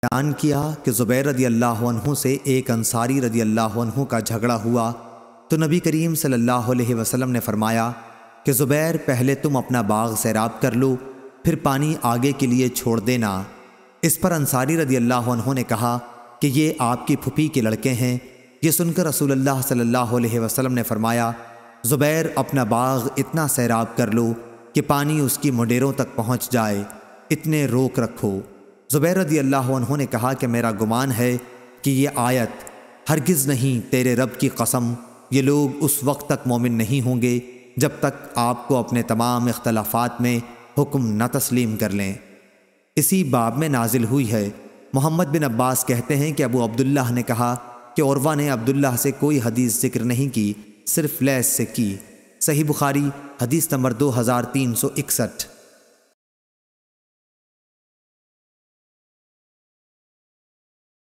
بیان کیا کہ زبیر رضی اللہ عنہ سے ایک انصاری رضی اللہ عنہ کا جھگڑا ہوا تو نبی کریم صلی اللہ علیہ وسلم نے فرمایا کہ زبیر پہلے تم اپنا باغ سیراب کر لو، پھر پانی آگے کے لیے چھوڑ دینا۔ اس پر انصاری رضی اللہ عنہ نے کہا کہ یہ آپ کی پھوپھی کے لڑکے ہیں۔ یہ سن کر رسول اللہ صلی اللہ علیہ وسلم نے فرمایا زبیر اپنا باغ اتنا سیراب کر لو کہ پانی اس کی منڈیروں تک پہنچ جائے، اتنے روک رکھو۔ زبیر رضی اللہ عنہ نے کہا کہ میرا گمان ہے کہ یہ آیت ہرگز نہیں، تیرے رب کی قسم یہ لوگ اس وقت تک مومن نہیں ہوں گے جب تک آپ کو اپنے تمام اختلافات میں حکم نہ تسلیم کر لیں۔ اسی باب میں نازل ہوئی ہے۔ محمد بن عباس کہتے ہیں کہ ابو عبداللہ نے کہا کہ عروہ نے عبداللہ سے کوئی حدیث ذکر نہیں کی، صرف لیث سے کی۔ صحیح بخاری حدیث نمبر 2361۔